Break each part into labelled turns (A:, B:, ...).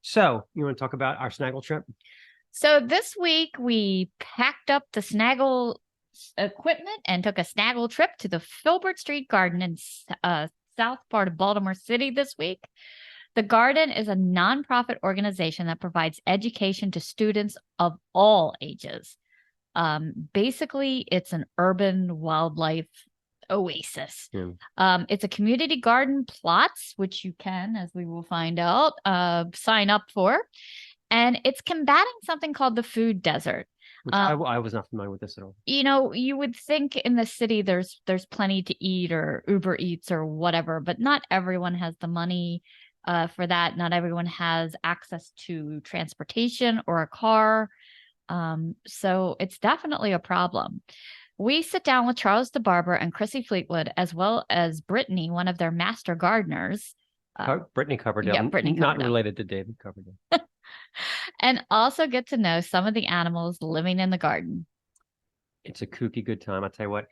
A: So, you want to talk about our Snaggle trip?
B: So this week we packed up the Snaggle equipment and took a Snaggle trip to the Filbert Street Garden in south part of Baltimore City this week. The garden is a nonprofit organization that provides education to students of all ages. Basically, it's an urban wildlife oasis.
A: Yeah.
B: It's a community garden plots, which you can, as we will find out, sign up for. And it's combating something called the food desert.
A: Which I was not familiar with this at all.
B: You would think in the city there's plenty to eat or Uber Eats or whatever, but not everyone has the money for that. Not everyone has access to transportation or a car. So it's definitely a problem. We sit down with Charles DeBarber and Chrissy Fleetwood, as well as Brittany, one of their master gardeners.
A: Brittany Coverdale,
B: yeah, Brittany
A: not
B: Coverdale.
A: related to David Coverdale.
B: And also get to know some of the animals living in the garden.
A: It's a kooky good time. I'll tell you what,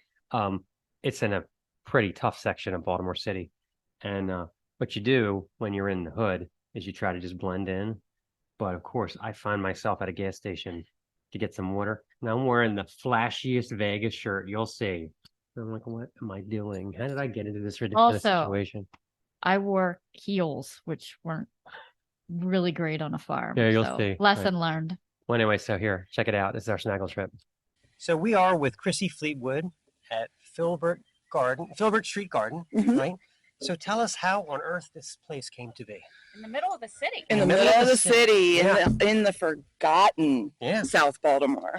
A: it's in a pretty tough section of Baltimore City. And what you do when you're in the hood is you try to just blend in. But of course, I find myself at a gas station to get some water. And I'm wearing the flashiest Vegas shirt you'll see. I'm like, what am I doing? How did I get into this ridiculous situation?
B: I wore heels, which weren't really great on a farm.
A: Yeah, you'll see.
B: Lesson learned.
A: Well, anyway, so here, check it out. This is our Snaggle trip.
C: So we are with Chrissy Fleetwood at Filbert Street Garden, right? So tell us how on earth this place came to be.
D: In the middle of the city.
E: In the middle of the city,
C: Yeah.
E: in the forgotten
C: Yeah.
E: South Baltimore.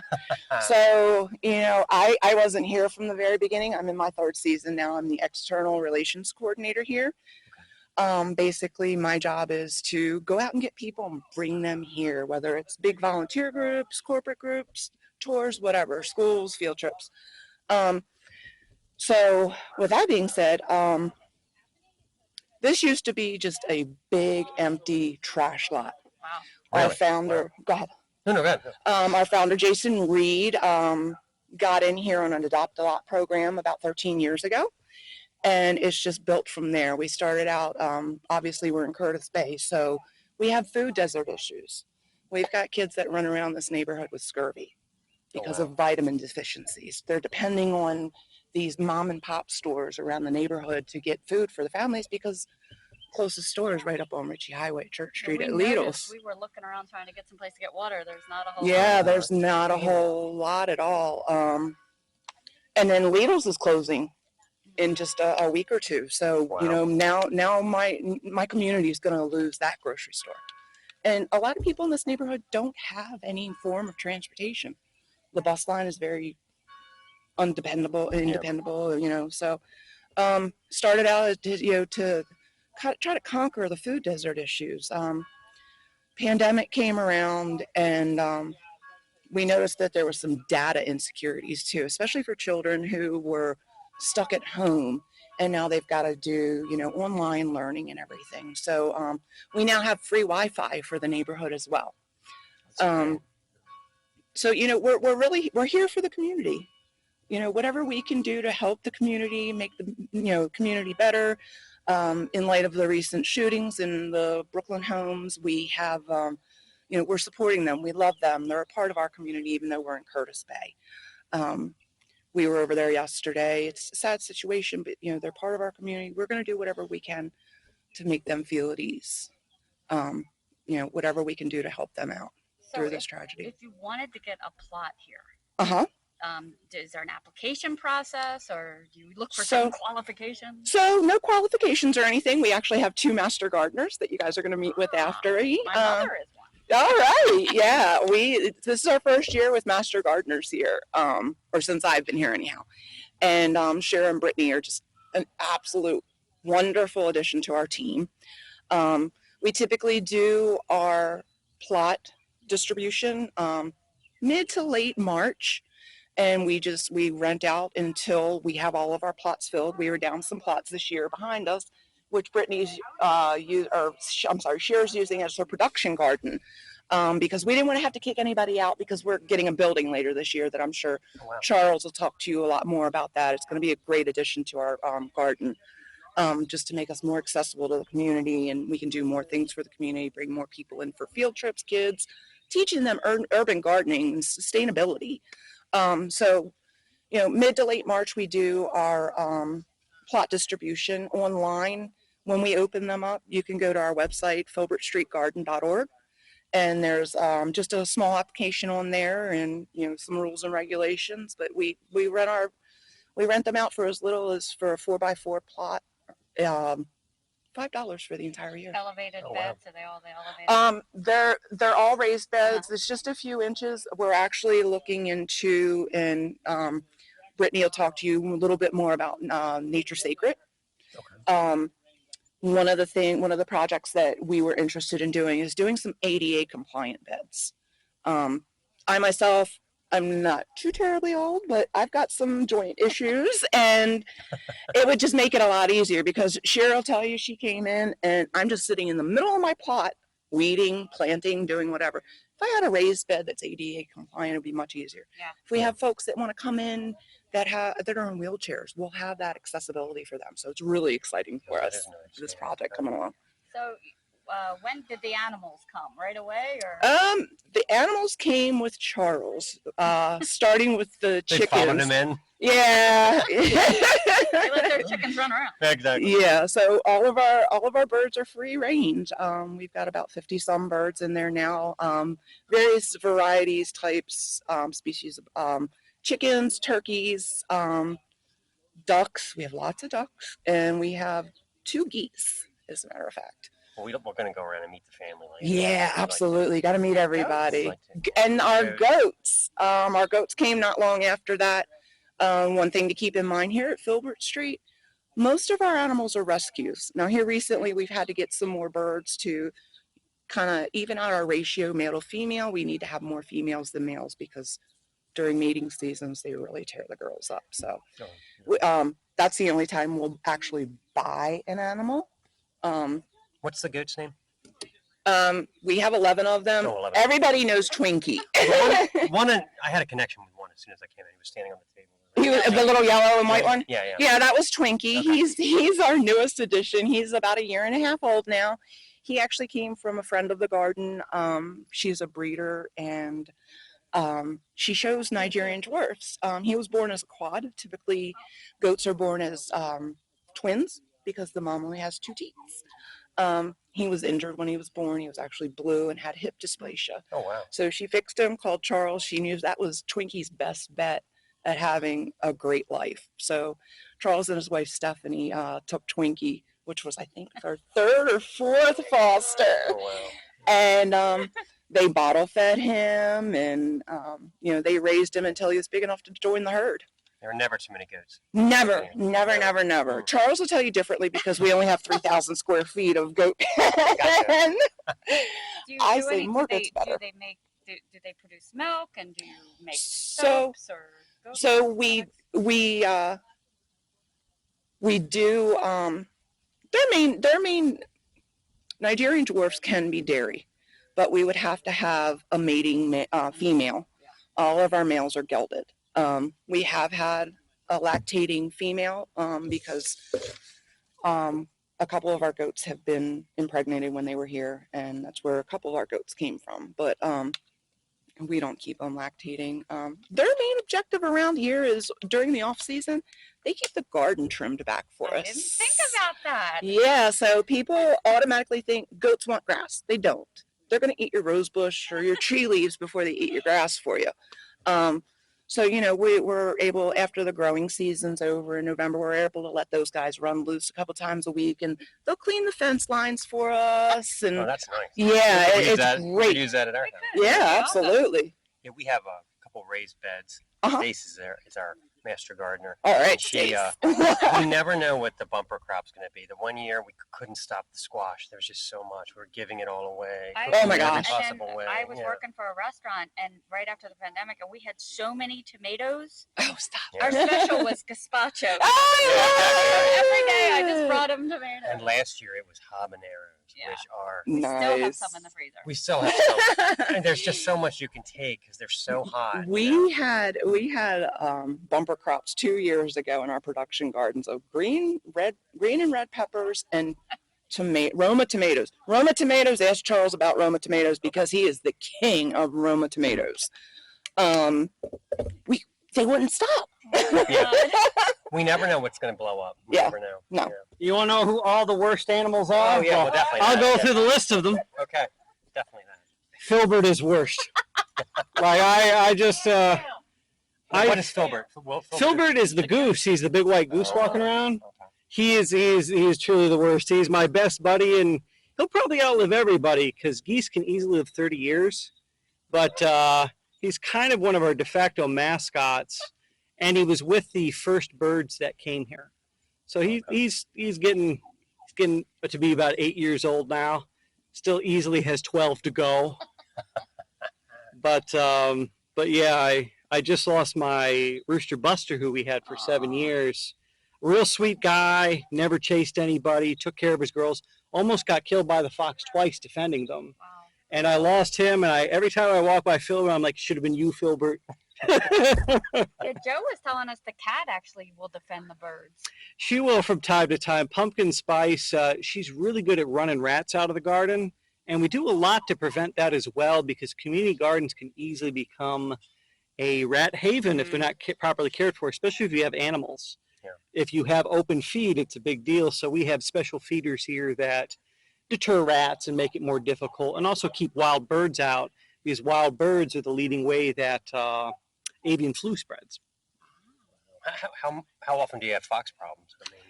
E: So, I wasn't here from the very beginning. I'm in my third season now. I'm the external relations coordinator here. Basically, my job is to go out and get people and bring them here, whether it's big volunteer groups, corporate groups, tours, whatever, schools, field trips. So with that being said, this used to be just a big empty trash lot.
D: Wow.
E: Our
C: Really?
E: founder, go ahead.
C: No, go ahead.
E: Our founder, Jason Reed, got in here on an Adopt a Lot program about 13 years ago. And it's just built from there. We started out, obviously we're in Curtis Bay, so we have food desert issues. We've got kids that run around this neighborhood with scurvy because of vitamin deficiencies. They're depending on these mom and pop stores around the neighborhood to get food for the families because closest store is right up on Ritchie Highway, Church Street at Lidl's.
D: We were looking around trying to get some place to get water. There's not a whole
E: lot. There's not a whole lot at all. And then Lidl's is closing in just a week or two. So, now my community is going to lose that grocery store. And a lot of people in this neighborhood don't have any form of transportation. The bus line is very independable, so started out to try to conquer the food desert issues. Pandemic came around and we noticed that there was some data insecurities too, especially for children who were stuck at home and now they've got to do online learning and everything. So we now have free Wi-Fi for the neighborhood as well. So we're here for the community. Whatever we can do to help the community, make the community better. In light of the recent shootings in the Brooklyn homes, we have we're supporting them. We love them. They're a part of our community, even though we're in Curtis Bay. We were over there yesterday. It's a sad situation, but they're part of our community. We're going to do whatever we can to make them feel at ease. Whatever we can do to help them out through this tragedy.
D: If you wanted to get a plot here, is there an application process, or do you look for some qualifications?
E: So no qualifications or anything. We actually have 2 master gardeners that you guys are going to meet with after.
D: My mother is one.
E: All right. Yeah. This is our first year with master gardeners here, or since I've been here anyhow. And Shara and Brittany are just an absolute wonderful addition to our team. We typically do our plot distribution mid to late March. And we rent out until we have all of our plots filled. We were down some plots this year behind us, which Brittany's Shara's using as her production garden, because we didn't want to have to kick anybody out because we're getting a building later this year that I'm sure Charles will talk to you a lot more about that. It's going to be a great addition to our garden. just to make us more accessible to the community, and we can do more things for the community, bring more people in for field trips, kids, teaching them urban gardening and sustainability. So, mid to late March, we do our plot distribution online. When we open them up, you can go to our website, filbertstreetgarden.org. And there's just a small application on there, and some rules and regulations. But we rent them out for as little as, for a 4x4 plot, $5 for the entire year.
D: Elevated
C: Oh, wow.
D: beds, are they all the elevated?
E: They're all raised beds. It's just a few inches. We're actually looking into, and Brittany will talk to you a little bit more about Nature Sacred.
C: Okay.
E: One of the projects that we were interested in doing is doing some ADA compliant beds. I myself, I'm not too terribly old, but I've got some joint issues, and it would just make it a lot easier, because Cheryl will tell you, she came in and I'm just sitting in the middle of my plot, weeding, planting, doing whatever. If I had a raised bed that's ADA compliant, it would be much easier.
D: Yeah.
E: If we have folks that want to come in that are in wheelchairs, we'll have that accessibility for them. So it's really exciting for
C: That
E: us,
C: is nice,
E: this
C: yeah.
E: project coming along.
D: So when did the animals come? Right away, or?
E: The animals came with Charles, starting with the
C: They followed
E: chickens.
C: him in.
E: Yeah.
D: They let their chickens run around.
C: Exactly.
E: Yeah, so all of our birds are free range. We've got about 50 some birds in there now. Various varieties, types, species of chickens, turkeys, ducks. We have lots of ducks, and we have 2 geese, as a matter of fact.
C: Well, we're going to go around and meet the family later.
E: Yeah, absolutely. Got to meet everybody.
C: Like to-
E: And our goats. Our goats came not long after that. One thing to keep in mind here at Filbert Street, most of our animals are rescues. Now here recently, we've had to get some more birds to kind of even out our ratio male to female. We need to have more females than males, because during mating seasons, they really tear the girls up. So that's the only time we'll actually buy an animal.
C: What's the goat's name?
E: We have 11 of them.
C: Oh, 11.
E: Everybody knows Twinkie.
C: I had a connection with one as soon as I came in. He was standing on the table.
E: The little yellow and white one?
C: Yeah.
E: Yeah, that was Twinkie.
C: Okay.
E: He's our newest addition. He's about 1.5 years old now. He actually came from a friend of the garden. She's a breeder, and she shows Nigerian dwarfs. He was born as a quad. Typically, goats are born as twins, because the mom only has 2 teeth. He was injured when he was born. He was actually blue and had hip dysplasia.
C: Oh, wow.
E: So she fixed him, called Charles. She knew that was Twinkie's best bet at having a great life. So Charles and his wife Stephanie took Twinkie, which was, I think, her 3rd or 4th foster.
C: Oh, wow.
E: And they bottle fed him, and they raised him until he was big enough to join the herd.
C: There are never too many goats.
E: Never. Charles will tell you differently, because we only have 3,000 square feet of goat.
C: Gotcha.
E: I say more goats better.
D: Do they produce milk, and do you make
E: So-
D: soaps or? goat
E: So
D: products?
E: we do their main Nigerian dwarfs can be dairy, but we would have to have a mating female. All of our males are gelded. We have had a lactating female because a couple of our goats have been impregnated when they were here, and that's where a couple of our goats came from. But we don't keep them lactating. Their main objective around here is during the off season, they keep the garden trimmed back for
D: I
E: us.
D: didn't think about that.
E: Yeah, so people automatically think goats want grass. They don't. They're going to eat your rose bush or your tree leaves before they eat your grass for you. So, we're able, after the growing season's over in November, we're able to let those guys run loose a couple times a week, and they'll clean the fence lines for us. And
C: Oh, that's nice.
E: yeah,
C: We use
E: it's
C: that- we
E: great.
C: use that at our house.
E: Yeah, absolutely.
C: Yeah, we have a couple raised beds.
E: Uh-huh.
C: Stace is our master gardener.
E: All right,
C: And she,
E: Stace.
C: we never know what the bumper crop's going to be. The one year we couldn't stop the squash. There was just so much. We were giving it all away.
D: I-
E: Oh my
C: cooking it every
E: gosh.
D: And
C: possible
D: then
C: way.
D: I was
C: Yeah.
D: working for a restaurant, and right after the pandemic, and we had so many tomatoes.
E: Oh, stop.
C: Yeah.
D: Our special was gazpacho.
E: Oh, I love it.
D: Every day I just brought them tomatoes.
C: And last year it was habaneros.
D: Yeah.
C: which are
D: We still have
E: Nice.
D: some in the freezer.
C: we still have so and there's just so much you can take because they're so hot.
E: We had bumper crops 2 years ago in our production gardens of green and red peppers and Roma tomatoes. Roma tomatoes. Ask Charles about Roma tomatoes because he is the king of Roma tomatoes. They wouldn't stop.
C: Yeah. We never know what's going to blow up. We
E: Yeah.
C: never know.
E: No.
C: Yeah.
F: You want to know who all the worst animals are?
C: Oh, yeah, well, definitely
F: I'll
C: that,
F: go
C: yeah.
F: through the list of them.
C: Okay. Definitely that.
F: Filbert is worst. Like I just
C: What is Filbert?
F: Filbert is the goose. He's the big white goose walking around.
C: Okay.
F: He is truly the worst. He's my best buddy, and he'll probably outlive everybody because geese can easily live 30 years. But he's kind of one of our de facto mascots, and he was with the first birds that came here. So he's getting to be about 8 years old now. Still easily has 12 to go. But yeah, I just lost my rooster Buster, who we had for 7 years. Real sweet guy, never chased anybody, took care of his girls, almost got killed by the fox twice defending them.
D: Wow.
F: And I lost him, and every time I walk by Filbert, I'm like, should have been you, Filbert.
D: Yeah, Joe was telling us the cat actually will defend the birds.
F: She will from time to time. Pumpkin Spice, she's really good at running rats out of the garden. And we do a lot to prevent that as well because community gardens can easily become a rat haven if they're not properly cared for, especially if you have animals.
C: Yeah.
F: If you have open feed, it's a big deal. So we have special feeders here that deter rats and make it more difficult and also keep wild birds out because wild birds are the leading way that avian flu spreads.
C: How often do you have fox problems? I mean,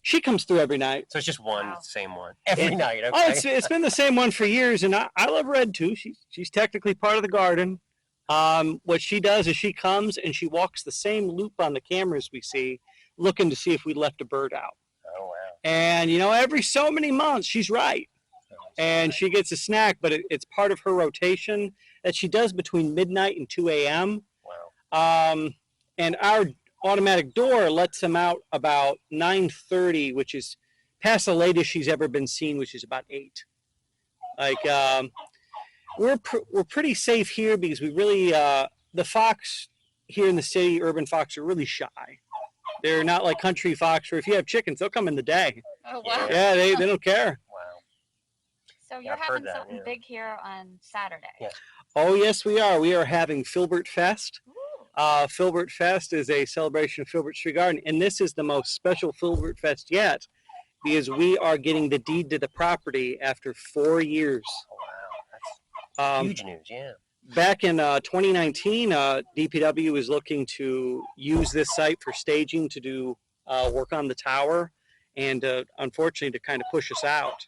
F: She comes through every night.
C: so it's just one,
D: Wow.
C: same one every night. Okay.
F: Oh, it's been the same one for years, and I love Red too. She's technically part of the garden. What she does is she comes and she walks the same loop on the cameras we see, looking to see if we left a bird out.
C: Oh wow.
F: And every so many months she's right, and she gets a snack, but it's part of her rotation that she does between midnight and 2 a.m.
C: Wow.
F: And our automatic door lets them out about 9:30, which is past the latest she's ever been seen, which is about 8. Like we're pretty safe here because we really the fox here in the city, urban fox, are really shy. They're not like country fox, where if you have chickens, they'll come in the day.
D: Oh, wow.
F: Yeah, they don't care.
C: Wow.
D: So
C: Yeah,
D: you're
C: I've heard
D: having
C: that,
D: something
C: yeah.
D: big here on Saturday.
C: Yeah.
F: Oh yes, we are. We are having Filbert Fest.
D: Ooh.
F: Filbert Fest is a celebration of Filbert Street Garden, and this is the most special Filbert Fest yet because we are getting the deed to the property after 4 years.
C: Oh, wow. That's huge news. Yeah.
F: Back in 2019, DPW was looking to use this site for staging to do work on the tower, and unfortunately to kind of push us out.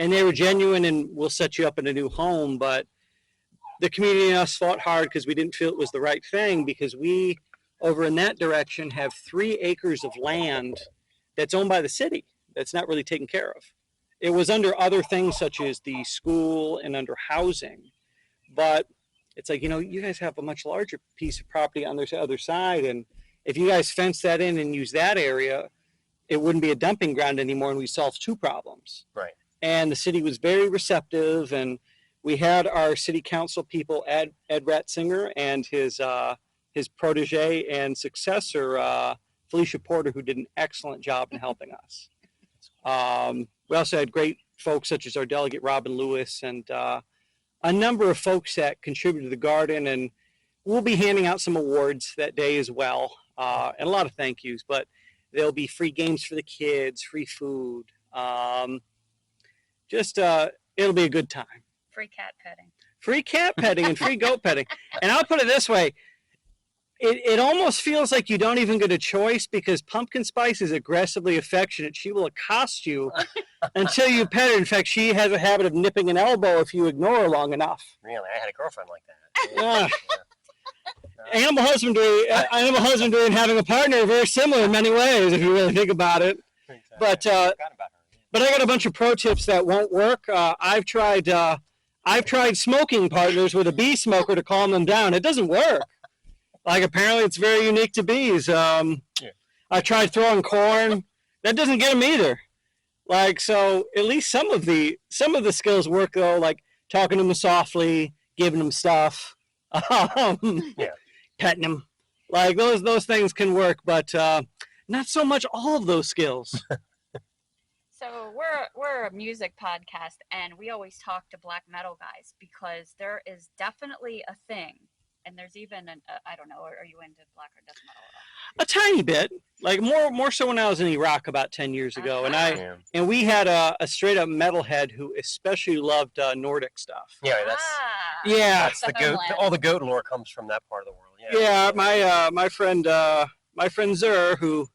F: And they were genuine and we'll set you up in a new home, but the community and us fought hard because we didn't feel it was the right thing because we, over in that direction, have 3 acres of land that's owned by the city that's not really taken care of. It was under other things such as the school and under housing, but it's like, you guys have a much larger piece of property on the other side, and if you guys fence that in and use that area, it wouldn't be a dumping ground anymore, and we solved 2 problems.
C: Right.
F: And the city was very receptive, and we had our city council people, Ed Ratzinger, and his protege and successor, Felicia Porter, who did an excellent job in helping us. We also had great folks such as our delegate, Robin Lewis, and a number of folks that contributed to the garden, and we'll be handing out some awards that day as well, and a lot of thank yous, but there'll be free games for the kids, free food. It'll be a good time.
D: Free cat petting.
F: Free cat petting and free goat petting. And I'll put it this way. It almost feels like you don't even get a choice because Pumpkin Spice is aggressively affectionate. She will accost you until you pet her. In fact, she has a habit of nipping an elbow if you ignore her long enough.
C: Really, I had a girlfriend like that.
F: Animal husbandry and having a partner are very similar in many ways if you really think about it.
C: Exactly.
F: But
C: I forgot about her.
F: But I got a bunch of pro tips that won't work. I've tried smoking partners with a bee smoker to calm them down. It doesn't work. Like apparently it's very unique to bees. I tried throwing corn. That doesn't get them either. Like, so at least some of the skills work though, like talking to them softly, giving them stuff, petting them, like those things can work, but not so much all of those skills.
D: So we're a music podcast, and we always talk to black metal guys because there is definitely a thing, and there's even I don't know, are you into black or death metal at all?
F: A tiny bit, like more so when I was in Iraq about 10 years ago, and we had a straight up metalhead who especially loved Nordic stuff.
C: Yeah, that's the goat. All the goat lore comes from that part of the world.
F: Yeah, my friend Zur, who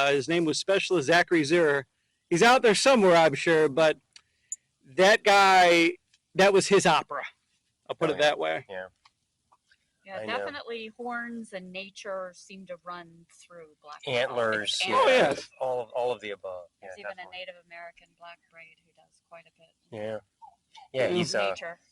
F: his name was Specialist Zachary Zur. He's out there somewhere, I'm sure, but that guy, that was his opera. I'll put it that way.
D: Yeah, definitely horns and nature seem to run through black
C: antlers.
D: Oh
F: yes,
C: all of the above.
D: There's even a Native American black braid who does quite a bit.
C: Yeah,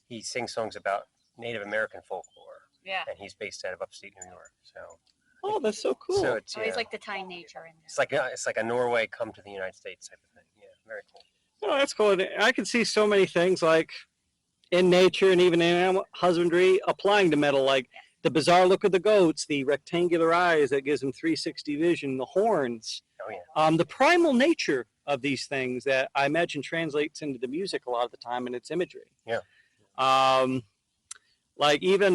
C: he sings songs about Native American folklore.
D: Yeah,
C: and he's based out of upstate New York. So.
F: Oh, that's so cool.
C: So
D: he's like to tie nature in
C: there. It's like a Norway come to the United States type of thing. Yeah, very cool.
F: Oh, that's cool. I can see so many things like in nature and even in animal husbandry applying to metal, like the bizarre look of the goats, the rectangular eyes that gives them 360 vision, the horns.
C: Oh yeah.
F: The primal nature of these things that I imagine translates into the music a lot of the time in its imagery.
C: Yeah.
F: Like even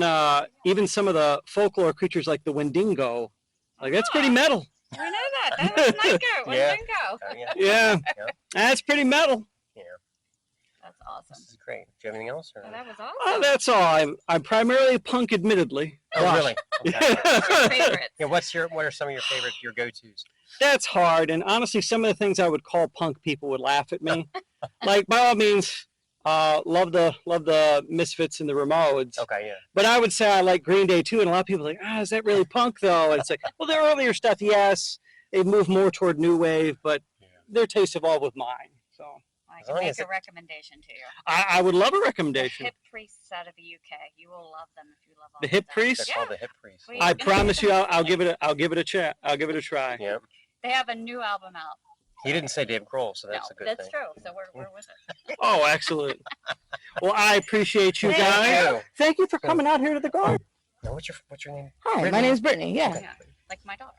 F: some of the folklore creatures like the Wendigo, like that's pretty metal.
D: I know that. That was my goat, Wendigo.
F: Yeah, that's pretty metal.
C: Yeah.
D: That's awesome.
C: This is great. Do you have anything else? Or?
D: Oh, that was awesome.
F: That's all. I'm primarily punk, admittedly.
C: Oh, really? Okay.
D: What's your favorites?
C: Yeah. What are some of your go-tos?
F: That's hard, and honestly, some of the things I would call punk, people would laugh at me. Like by all means. Love the Misfits and the Ramones.
C: Okay, yeah.
F: But I would say I like Green Day too, and a lot of people are like, is that really punk though? And it's like, well, their earlier stuff, yes, they move more toward new wave, but their tastes evolve with mine. So
D: I can make a recommendation to you.
F: I would love a recommendation.
D: The Hip Priests out of the UK. You will love them if you love all
F: the Hip Priests.
C: They're called the Hip Priests.
F: I promise you, I'll give it a chat. I'll give it a try.
C: Yeah.
D: They have a new album out.
C: He didn't say Dave Grohl, so that's a good thing.
D: That's true. So we're with it.
F: Oh, excellent. Well, I appreciate you guys. Thank you for coming out here to the garden.
C: Now, what's your name?
E: Hi,
C: Brittany?
E: my name is Brittany. Yeah.
D: Like my daughter.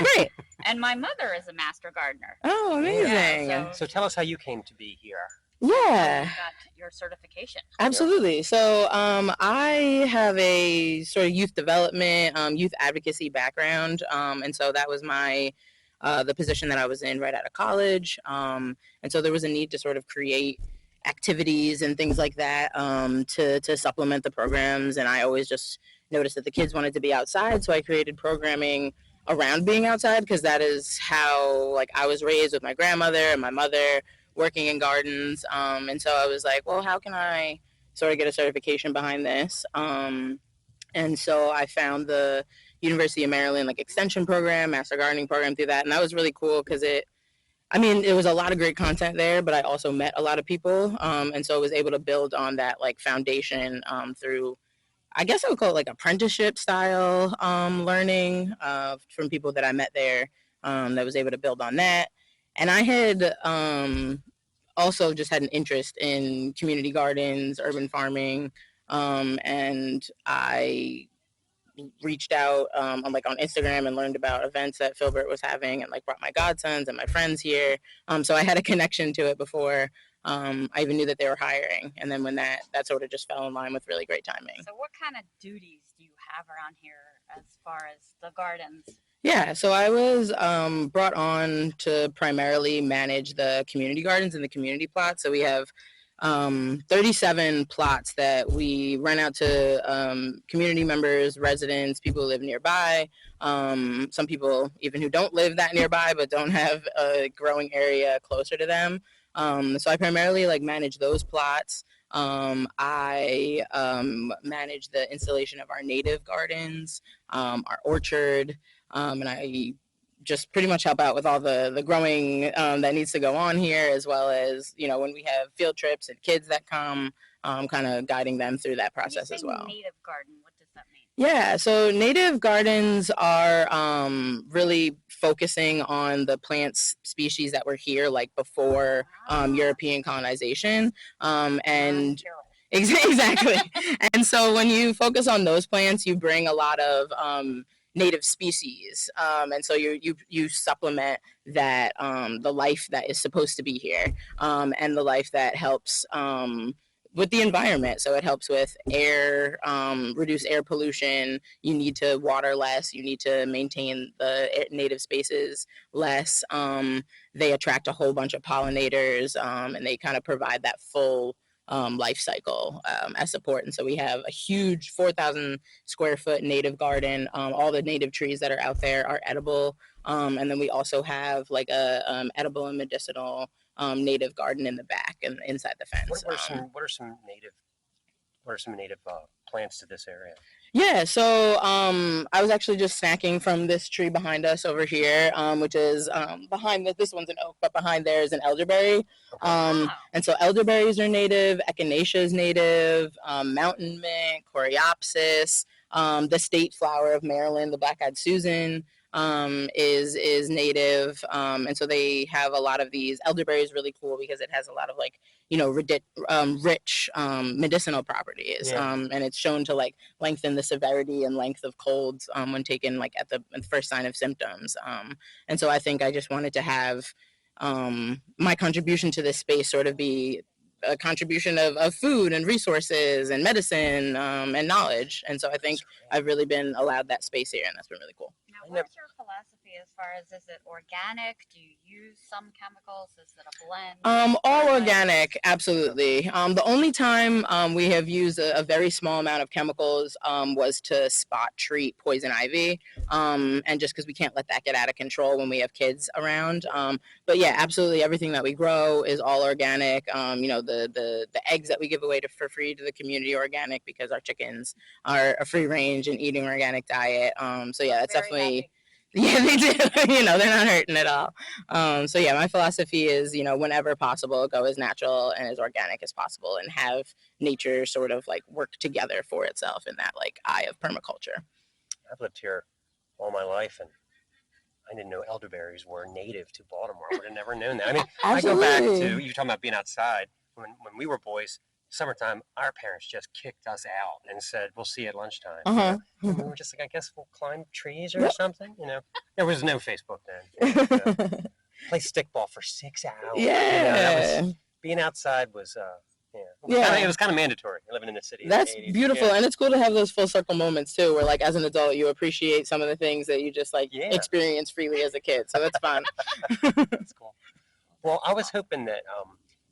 E: Great.
D: And my mother is a master gardener.
E: Oh, amazing.
D: Yeah,
C: so tell us how you came to be here.
E: Yeah.
D: You got your certification.
E: Absolutely. So I have a sort of youth development, youth advocacy background. And so that was my the position that I was in right out of college. And so there was a need to sort of create activities and things like that to supplement the programs. And I always just noticed that the kids wanted to be outside. So I created programming around being outside because that is how like I was raised with my grandmother and my mother working in gardens. And so I was like, well, how can I sort of get a certification behind this? And so I found the University of Maryland like extension program, master gardening program through that. And that was really cool because it was a lot of great content there, but I also met a lot of people. And so I was able to build on that like foundation through, I guess I would call it like apprenticeship style learning from people that I met there that was able to build on that. And I had also just had an interest in community gardens, urban farming, and I reached out on Instagram and learned about events that Filbert was having and like brought my godsons and my friends here. So I had a connection to it before I even knew that they were hiring. And then when that sort of just fell in line with really great timing.
D: So what kind of duties do you have around here as far as the gardens?
E: Yeah, so I was brought on to primarily manage the community gardens and the community plots. So we have 37 plots that we rent out to community members, residents, people who live nearby, some people even who don't live that nearby but don't have a growing area closer to them. So I primarily like manage those plots. I manage the installation of our native gardens, our orchard, and I just pretty much help out with all the growing that needs to go on here, as well as, when we have field trips and kids that come, kind of guiding them through that process as well.
D: Native garden, what does that mean?
E: Yeah, so native gardens are really focusing on the plants species that were here like before European colonization. And exactly. And so when you focus on those plants, you bring a lot of native species. And so you supplement that the life that is supposed to be here and the life that helps with the environment. So it helps with air, reduce air pollution. You need to water less. You need to maintain the native spaces less. They attract a whole bunch of pollinators, and they kind of provide that full life cycle as support. And so we have a huge 4,000 square foot native garden. All the native trees that are out there are edible. And then we also have like a edible and medicinal native garden in the back and inside the fence.
C: What are some native plants to this area?
E: Yeah, so I was actually just snacking from this tree behind us over here, which is behind this one's an oak, but behind there is an elderberry.
D: Wow.
E: And so elderberries are native, echinacea is native, mountain mint, coreopsis, the state flower of Maryland, the black-eyed Susan, is native. And so they have a lot of these. Elderberry is really cool because it has a lot of like, you know, rich medicinal properties.
C: Yeah.
E: And it's shown to like lengthen the severity and length of colds when taken like at the first sign of symptoms. And so I think I just wanted to have my contribution to this space sort of be a contribution of food and resources and medicine and knowledge. And so I think I've really been allowed that space here, and that's been really cool.
D: Now, what's your philosophy as far as, is it organic? Do you use some chemicals? Is it a blend?
E: All organic, absolutely. The only time we have used a very small amount of chemicals was to spot treat poison ivy, and just because we can't let that get out of control when we have kids around. But yeah, absolutely everything that we grow is all organic. You know, the eggs that we give away for free to the community are organic because our chickens are a free range and eating organic diet. So yeah, that's definitely. Yeah, they do. You know, they're not hurting at all. So yeah, my philosophy is, you know, whenever possible, go as natural and as organic as possible and have nature sort of like work together for itself in that like eye of permaculture.
C: I've lived here all my life, and I didn't know elderberries were native to Baltimore. I would have never known that. I mean,
E: Absolutely.
C: I go back to, you're talking about being outside. When we were boys, summertime, our parents just kicked us out and said, "We'll see you at lunchtime."
E: Uh-huh.
C: And we were just like, I guess we'll climb trees or something. You know, there was no Facebook then. Play stickball for 6 hours.
E: Yeah.
C: You know, that was, being outside was,
E: Yeah.
C: It was kind of mandatory living in the city.
E: That's
C: in the 80s.
E: beautiful.
C: Yeah.
E: And it's cool to have those full circle moments too, where like as an adult, you appreciate some of the things that you just like
C: Yeah.
E: experience freely as a kid. So that's fun.
C: That's cool. Well, I was hoping that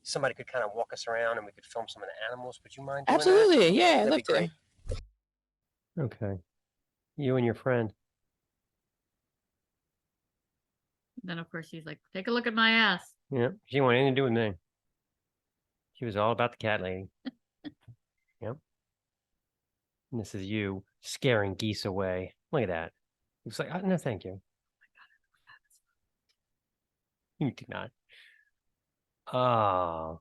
C: somebody could kind of walk us around and we could film some of the animals. Would you mind doing that?
E: Absolutely. Yeah, I'd
C: That'd
E: love
C: be
E: to.
C: great.
A: Okay. You and your friend.
B: Then of course he's like, take a look at my ass.
A: Yeah. She didn't want anything to do with me. She was all about the cat lady. Yep. And this is you scaring geese away. Look at that. It's like, no, thank you. You do not. Oh,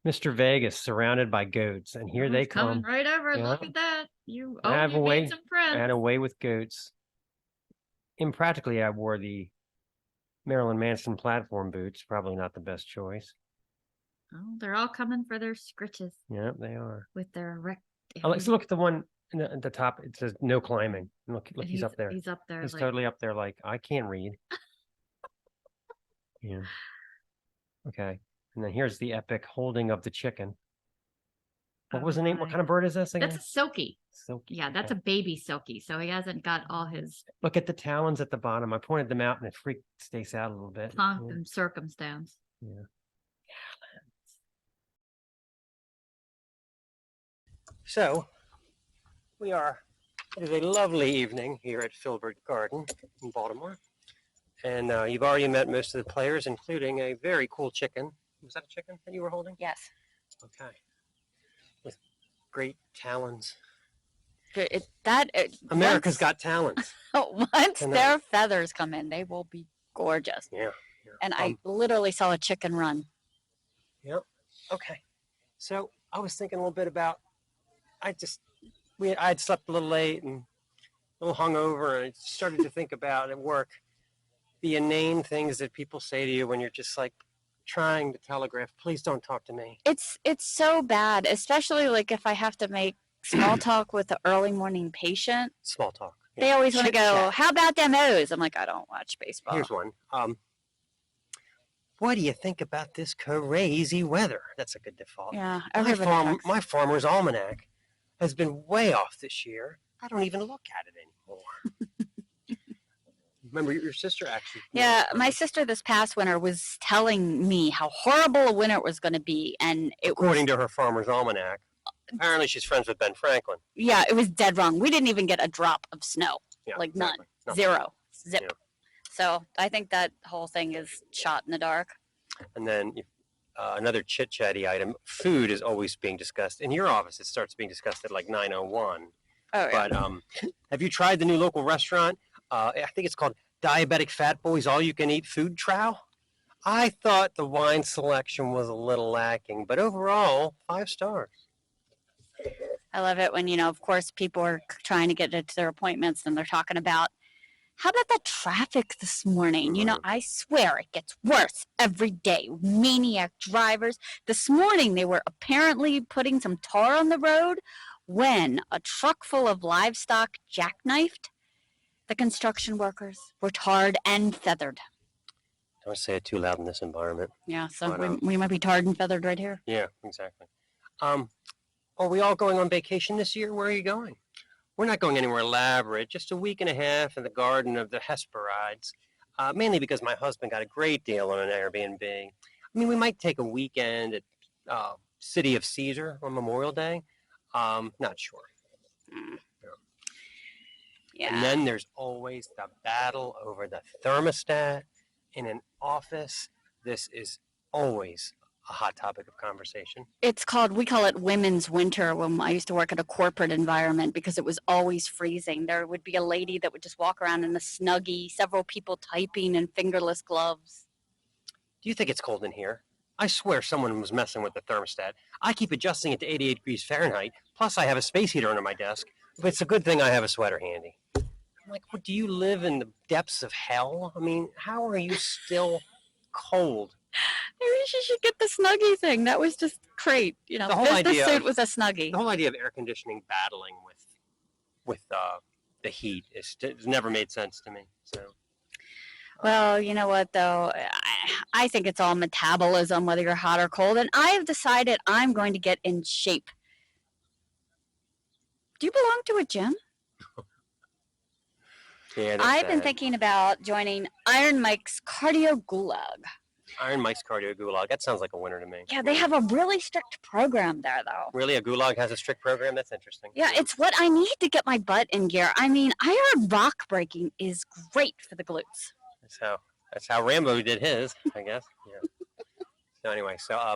A: Mr. Vegas surrounded by goats, and here they
B: Who's coming
A: come.
B: right over.
A: Yeah.
B: Look at that. You
A: I have
B: you
A: a way-
B: made some friends.
A: And away with goats. Impractically, I wore the Marilyn Manson platform boots. Probably not the best choice.
B: Oh, they're all coming for their scritches
A: Yeah, they are.
B: with their erect.
A: Alexa, look at the one at the top. It says no climbing. Look,
B: And
A: he's up there.
B: He's up there.
A: He's
B: like,
A: totally up there. Like, I can't read. Yeah. Okay. And then here's the epic holding of the chicken. What was the name? What
B: my.
A: kind of bird is this again?
B: That's a silky.
A: Silky.
B: Yeah, that's a
A: okay.
B: baby silky. So he hasn't got all his
A: Look at the talons at the bottom. I pointed them out and it freaked Stace out a little bit.
B: pomp and circumstance.
A: Yeah.
C: So, it is a lovely evening here at Filbert Garden in Baltimore. And you've already met most of the players, including a very cool chicken. Was that a chicken that you were holding?
D: Yes.
C: Okay. With great talons.
D: Once
C: America's Got Talons.
D: once
C: And,
D: their feathers come in, they will be gorgeous.
C: Yeah.
D: And I literally saw a chicken run.
C: Yep. Okay. So I was thinking a little bit about, I had slept a little late and a little hungover, and I started to think about at work the inane things that people say to you when you're just like trying to telegraph, please don't talk to me.
D: It's so bad, especially like if I have to make small talk with an early morning patient.
C: Small talk.
D: They always want to go,
C: Chit-chat.
D: how about them O's? I'm like, I don't watch baseball.
C: Here's one. What do you think about this crazy weather? That's a good default.
D: Yeah,
C: My,
D: everybody talks.
C: my farmer's almanac has been way off this year. I don't even look at it anymore. Remember, your sister actually.
D: Yeah, my sister this past winter was telling me how horrible a winter it was going to be, and
C: According to her farmer's almanac, apparently she's friends with Ben Franklin.
D: yeah, it was dead wrong. We didn't even get a drop of snow,
C: Yeah,
D: like
C: exactly.
D: none,
C: Nothing.
D: 0, zip.
C: Yeah.
D: So I think that whole thing is shot in the dark.
C: And then another chit-chatty item, food is always being discussed. In your office, it starts being discussed at like 9:01.
D: Oh yeah.
C: But have you tried the new local restaurant? I think it's called Diabetic Fat Boys All You Can Eat Food Trow. I thought the wine selection was a little lacking, but overall, 5 stars.
D: I love it when, of course, people are trying to get to their appointments and they're talking about, how about the traffic this morning? I swear it gets worse every day. Maniac drivers. This morning, they were apparently putting some tar on the road when a truck full of livestock jackknifed. The construction workers were tarred and feathered.
C: Don't say it too loud in this environment.
D: Yeah, so
C: But,
D: we might be tarred and feathered right here.
C: Yeah, exactly. Are we all going on vacation this year? Where are you going? We're not going anywhere elaborate, just a week and a half in the garden of the Hesperides, mainly because my husband got a great deal on an Airbnb. I mean, we might take a weekend at City of Caesar on Memorial Day. Not sure.
D: Yeah.
C: And then there's always the battle over the thermostat in an office. This is always a hot topic of conversation.
D: We call it women's winter when I used to work at a corporate environment because it was always freezing. There would be a lady that would just walk around in a Snuggie, several people typing in fingerless gloves.
C: Do you think it's cold in here? I swear someone was messing with the thermostat. I keep adjusting it to 88 degrees Fahrenheit. Plus, I have a space heater under my desk. But it's a good thing I have a sweater handy. I'm like, what, do you live in the depths of hell? I mean, how are you still cold?
D: Maybe she should get the Snuggie thing. That was just great.
C: The whole idea
D: suit
C: of-
D: was a Snuggie.
C: The whole idea of air conditioning battling with the heat it's never made sense to me. So
D: Well, you know what, though? I think it's all metabolism, whether you're hot or cold. And I have decided I'm going to get in shape. Do you belong to a gym?
C: yeah, that's
D: I've been
C: bad.
D: thinking about joining Iron Mike's Cardio Gulag.
C: Iron Mike's Cardio Gulag. That sounds like a winner to me.
D: Yeah, they have a really strict program there, though.
C: Really, a gulag has a strict program? That's interesting.
D: Yeah, it's what I need to get my butt in gear. I mean, I heard rock breaking is great for the glutes.
C: That's how Rambo did his, I guess. Yeah. So anyway, I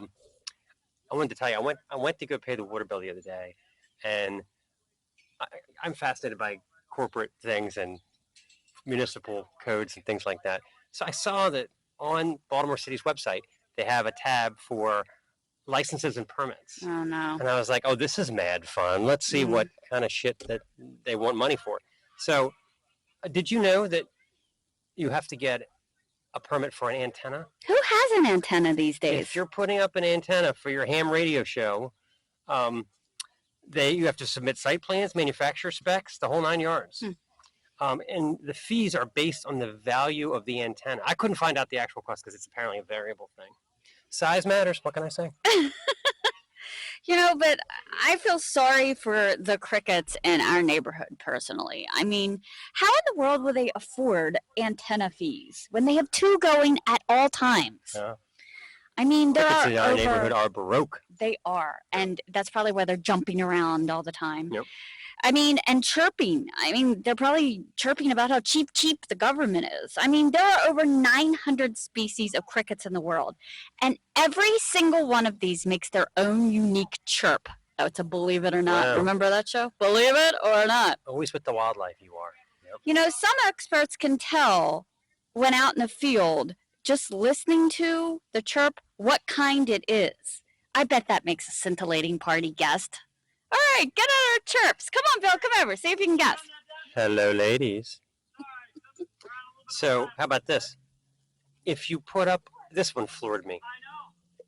C: wanted to tell you, I went to go pay the water bill the other day, and I'm fascinated by corporate things and municipal codes and things like that. So I saw that on Baltimore City's website, they have a tab for licenses and permits.
D: Oh, no.
C: And I was like, oh, this is mad fun. Let's see what kind of shit that they want money for. So did you know that you have to get a permit for an antenna?
D: Who has an antenna these days?
C: If you're putting up an antenna for your ham radio show, you have to submit site plans, manufacturer specs, the whole 9 yards. And the fees are based on the value of the antenna. I couldn't find out the actual cost because it's apparently a variable thing. Size matters. What can I say?
D: But I feel sorry for the crickets in our neighborhood personally. I mean, how in the world will they afford antenna fees when they have 2 going at all times?
C: Yeah.
D: I mean, there
C: Crickets
D: are
C: in our neighborhood are baroque.
D: They are, and that's probably why they're jumping around all the time.
C: Yep.
D: I mean, and chirping. I mean, they're probably chirping about how cheap the government is. I mean, there are over 900 species of crickets in the world, and every single one of these makes their own unique chirp. Oh, it's a Believe It or Not.
C: Wow.
D: Remember that show? Believe It or Not.
C: Always with the wildlife you are. Yep.
D: Some experts can tell when out in the field, just listening to the chirp, what kind it is. I bet that makes a scintillating party guest. All right, get out our chirps. Come on, Bill. Come over. See if you can guess.
C: Hello, ladies. So, how about this? If you put up, this one floored me.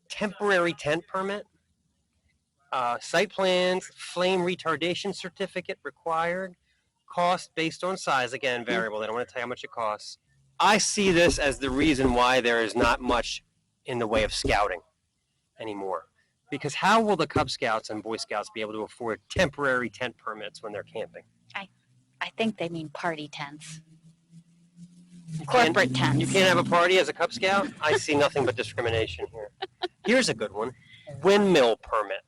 C: Temporary tent permit, site plans, flame retardation certificate required, cost based on size, again, variable. They don't want to tell you how much it costs. I see this as the reason why there is not much in the way of scouting anymore. Because how will the Cub Scouts and Boy Scouts be able to afford temporary tent permits when they're camping?
D: I think they mean party tents.
C: You
D: Corporate tents.
C: You can't have a party as a Cub Scout? I see nothing but discrimination here. Here's a good one. Windmill permit.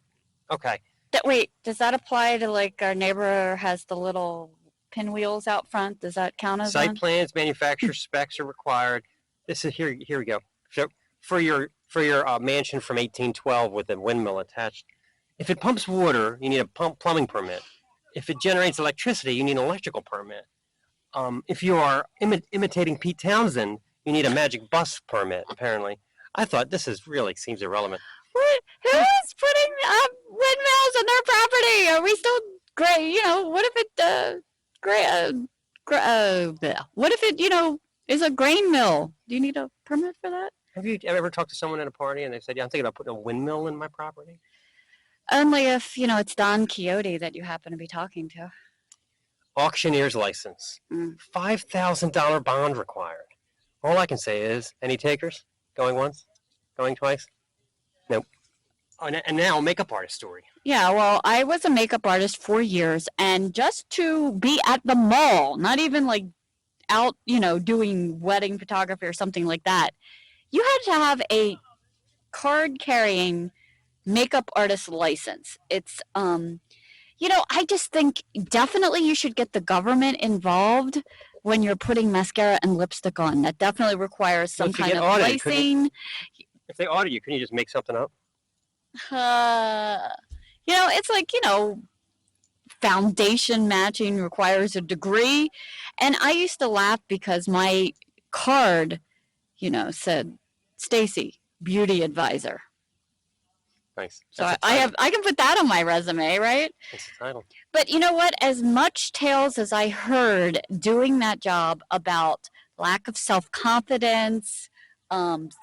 C: Okay.
D: Wait, does that apply to like our neighbor has the little pinwheels out front? Does that count as
C: Site
D: one?
C: plans, manufacturer specs are required. This is here we go. So for your mansion from 1812 with a windmill attached, if it pumps water, you need a plumbing permit. If it generates electricity, you need an electrical permit. If you are imitating Pete Townsend, you need a magic bus permit, apparently. I thought this really seems irrelevant.
D: What? Who's putting windmills on their property? Are we still gray? You know, what if it what if it is a grain mill? Do you need a permit for that?
C: Have you ever talked to someone at a party and they said, "Yeah, I'm thinking about putting a windmill in my property"?
D: Only if it's Don Quixote that you happen to be talking to.
C: Auctioneer's license, $5,000 bond required. All I can say is, any takers? Going once? Going twice? Nope. Oh, and now makeup artist story.
D: Yeah, well, I was a makeup artist for years, and just to be at the mall, not even like out, doing wedding photography or something like that, you had to have a card-carrying makeup artist license. It's, I just think definitely you should get the government involved when you're putting mascara and lipstick on. That definitely requires some kind of licensing.
C: If they audit you, couldn't you just make something up?
D: It's like, foundation matching requires a degree. And I used to laugh because my card, said Stacy, beauty advisor.
C: Nice.
D: So I can put that on my resume, right?
C: That's the title.
D: But you know what? As much tales as I heard doing that job about lack of self-confidence,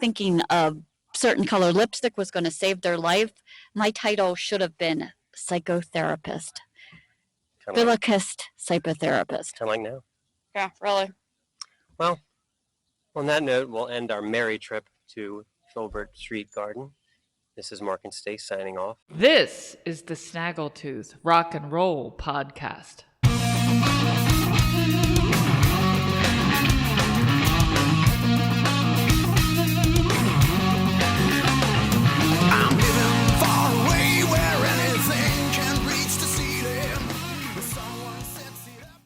D: thinking a certain color lipstick was going to save their life, my title should have been psychotherapist. Philicist psychotherapist.
C: Kind of like now.
D: Yeah, really.
C: Well, on that note, we'll end our merry trip to Filbert Street Garden. This is Mark and Stace signing off.
G: This is the Snaggletooth Rock and Roll Podcast.